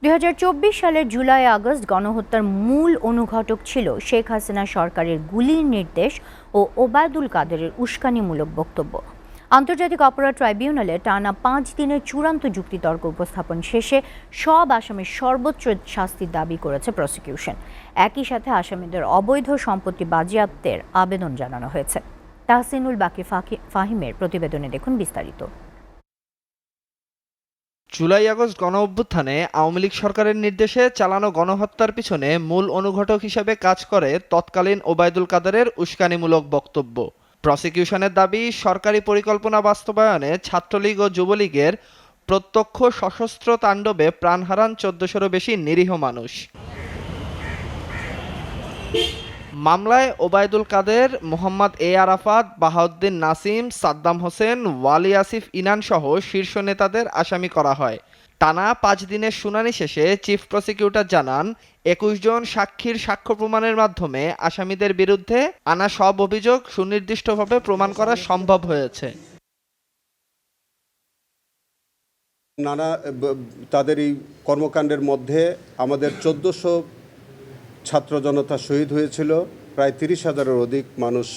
২০২৪ সালের July August গণহত্যার মূল অনুঘটক ছিল শেখ হাসিনা সরকারের গুলির নির্দেশ ও ওবায়দুল কাদেরের উস্কানিমূলক বক্তব্য। আন্তর্জাতিক অপরাধ ট্রাইব্যুনালে টানা ৫ দিনের চূড়ান্ত যুক্তিতর্ক উপস্থাপন শেষে সব আসামির সর্বোচ্চ শাস্তির দাবি করেছে প্রসিকিউশন। একই সাথে আসামিদের অবৈধ সম্পত্তি বাজেয়াপ্তের আবেদন জানানো হয়েছে। তাহসিনুল বাকি ফাহিমের প্রতিবেদনে দেখুন বিস্তারিত। জুলাই আগস্ট গণঅভ্যুত্থানে আওয়ামী লীগ সরকারের নির্দেশে চালানো গণহত্যার পিছনে মূল অনুঘটক হিসেবে কাজ করে তৎকালীন ওবায়দুল কাদেরের উস্কানিমূলক বক্তব্য। প্রসিকিউশনের দাবি, সরকারি পরিকল্পনা বাস্তবায়নে ছাত্রলীগ ও যুবলীগের প্রত্যক্ষ সশস্ত্র তাণ্ডবে প্রাণ হারান ১৪০০-রও বেশি নিরীহ মানুষ। মামলায় ওবায়দুল কাদের, মোহাম্মদ এ আরাফাত, বাহাউদ্দিন নাসিম, সাদ্দাম হোসেন, ওয়ালি আসিফ ইনান সহ শীর্ষ নেতাদের আসামি করা হয়। টানা ৫ দিনের শুনানি শেষে চিফ প্রসিকিউটর জানান, ২১ জন সাক্ষীর সাক্ষ্য প্রমাণের মাধ্যমে আসামিদের বিরুদ্ধে আনা সব অভিযোগ সুনির্দিষ্টভাবে প্রমাণ করা সম্ভব হয়েছে। তাদের এই কর্মকাণ্ডের মধ্যে আমাদের ১৪০০ ছাত্র জনতা শহীদ হয়েছিল, প্রায় ৩০,০০০-এর অধিক মানুষ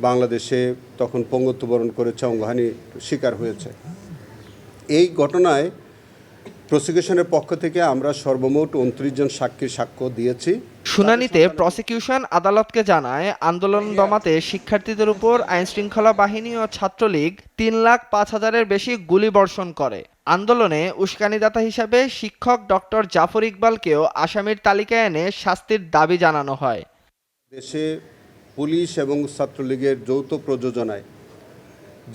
বাংলাদেশে তখন পঙ্গুত্ব বরণ করেছে, অঙ্গহানি শিকার হয়েছে। এই ঘটনায় প্রসিকিউশনের পক্ষ থেকে আমরা সর্বমোট ২৯ জন সাক্ষীর সাক্ষ্য দিয়েছি। শুনানিতে প্রসিকিউশন আদালতকে জানায়, আন্দোলন দমাতে শিক্ষার্থীদের উপর আইনশৃঙ্খলা বাহিনী ও ছাত্রলীগ ৩,৫,০০০-এর বেশি গুলি বর্ষণ করে। আন্দোলনে উস্কানিদাতা হিসাবে শিক্ষক ডক্টর জাফর ইকবালকেও আসামির তালিকায় এনে শাস্তির দাবি জানানো হয়। দেশে পুলিশ এবং ছাত্রলীগের যৌথ প্রযোজনায়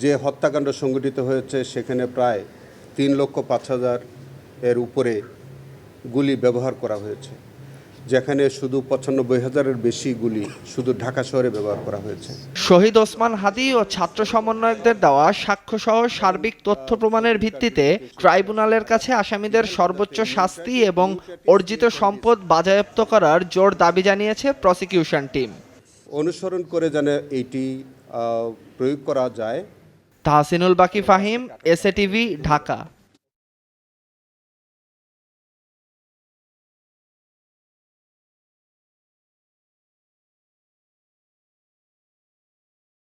যে হত্যাকাণ্ড সংঘটিত হয়েছে, সেখানে প্রায় ৩,৫,০০০-এর উপরে গুলি ব্যবহার করা হয়েছে, যেখানে শুধু ৯৫,০০০-এর বেশি গুলি শুধু ঢাকা শহরে ব্যবহার করা হয়েছে। শহীদ ওসমান হাদি ও ছাত্র সমন্বয়কদের দেওয়া সাক্ষ্যসহ সার্বিক তথ্য প্রমাণের ভিত্তিতে ট্রাইব্যুনালের কাছে আসামিদের সর্বোচ্চ শাস্তি এবং অর্জিত সম্পদ বাজেয়াপ্ত করার জোর দাবি জানিয়েছে প্রসিকিউশন টিম। অনুসরণ করে যেন এইটি প্রয়োগ করা যায়। তাহসিনুল বাকি ফাহিম, এসএ টিভি, ঢাকা।